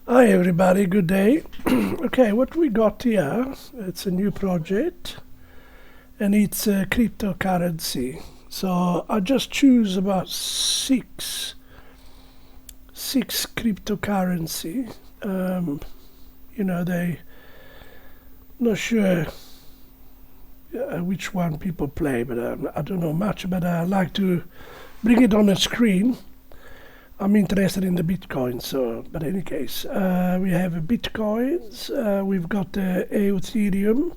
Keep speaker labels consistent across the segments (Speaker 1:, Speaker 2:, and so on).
Speaker 1: Hi everybody, good day. Okay, what we got here, it's a new project and it's a cryptocurrency. So I just choose about six cryptocurrency. They not sure which one people play, but I don't know much, but I like to bring it on the screen. I'm interested in the Bitcoin, but in any case, we have Bitcoins, we've got Ethereum,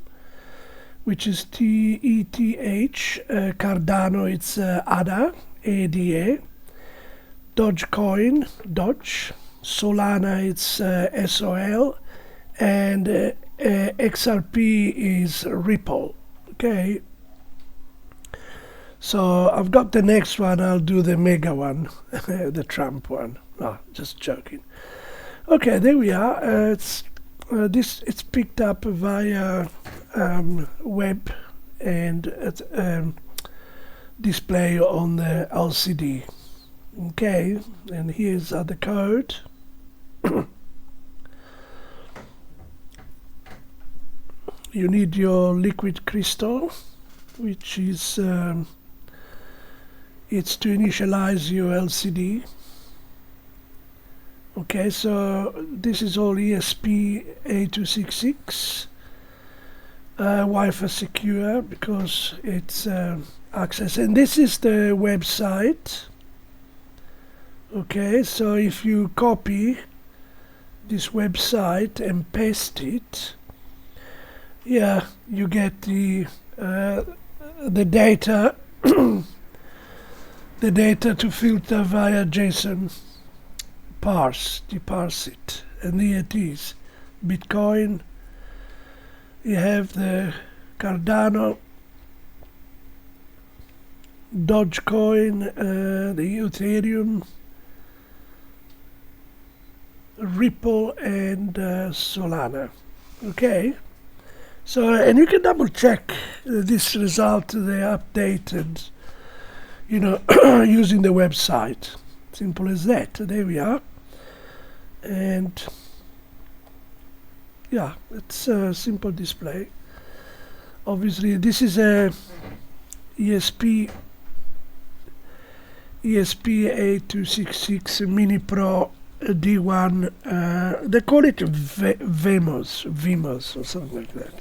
Speaker 1: which is ETH, Cardano, it's ADA, Dogecoin, DOGE, Solana, it's SOL, and XRP is Ripple, okay? So I've got the next one, I'll do the mega one, the Trump one. No, just joking. Okay, there we are. It's picked up via web and display on the LCD. Okay, and here's the code. You need your liquid crystal, which is it's to initialize your LCD. Okay, so this is all ESP8266, Wi-Fi secure because it's access, and this is the website. Okay, so if you copy this website and paste it, yeah, you get the data. The data to filter via JSON, parse it, and here it is. Bitcoin, you have the Cardano, Dogecoin, the Ethereum, Ripple, and Solana. Okay, so and you can double check this result. They updated, using the website. Simple as that. There we are. And yeah, it's a simple display. Obviously, this is a ESP8266 Mini Pro D1. They call it WeMos or something like that.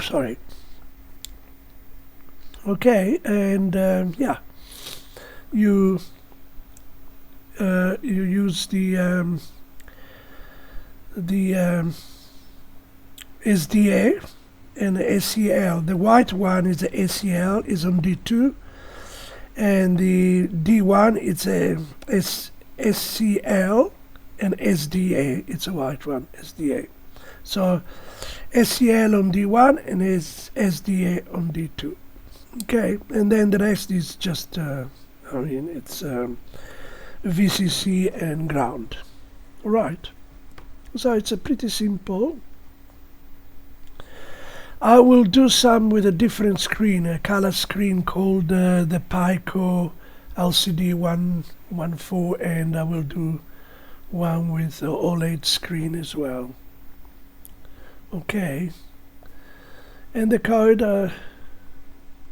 Speaker 1: Sorry. Okay, and yeah, you use the SDA and the SEL. The white one is the SEL, is on D2, and the D1 it's a SCL, and SDA it's a white one, SDA. So SEL on D1 and SDA on D2. Okay, and then the rest is just, it's VCC and ground. All right, so it's a pretty simple. I will do some with a different screen, a color screen called the Pico LCD 114, and I will do one with OLED screen as well. Okay, and the code.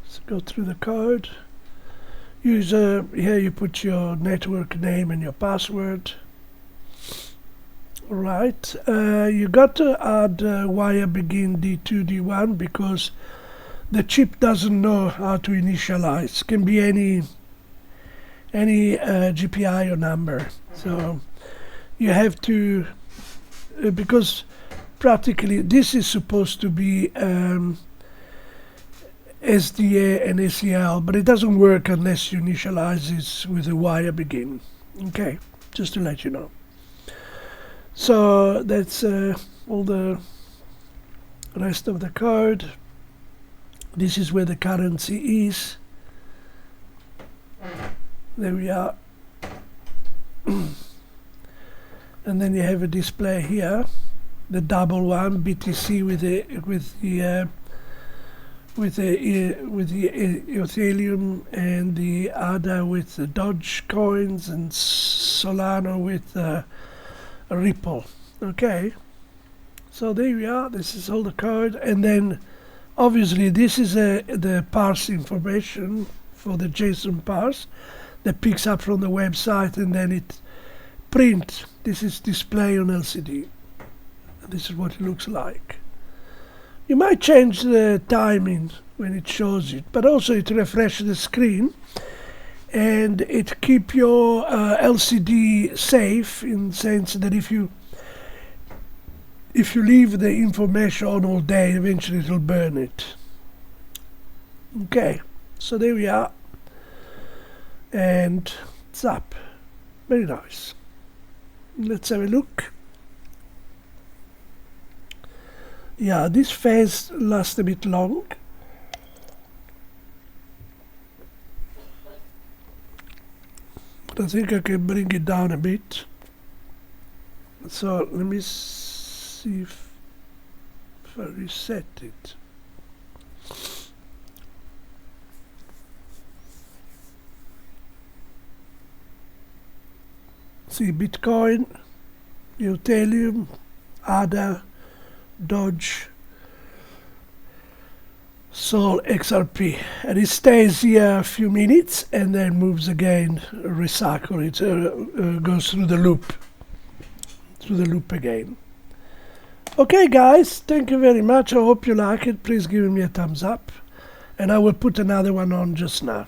Speaker 1: Let's go through the code. Here you put your network name and your password. Right, you got to add wire begin D2, D1 because the chip doesn't know how to initialize. Can be any GPIO number. So you have to, because practically this is supposed to be SDA and SEL, but it doesn't work unless you initialize it with a wire begin. Okay, just to let you know. So that's all the rest of the code. This is where the currency is. There we are. And then you have a display here, the double one, BTC with the with the Ethereum, and the other with the Dogecoins, and Solana with Ripple. Okay, so there we are. This is all the code, and then obviously this is the parse information for the JSON parse that picks up from the website, and then it print. This is display on LCD. This is what it looks like. You might change the timing when it shows it, but also it refreshes the screen, and it keep your LCD safe, in the sense that if you leave the information on all day, eventually it will burn it. Okay, so there we are, and it's up. Very nice. Let's have a look. Yeah, this phase lasts a bit long. But I think I can bring it down a bit. So let me see if I reset it. See, Bitcoin, Ethereum, ADA, Doge, Sol, XRP, and it stays here a few minutes and then moves again, recycle it, goes through the loop again. Okay guys, thank you very much. I hope you like it. Please give me a thumbs up, and I will put another one on just now.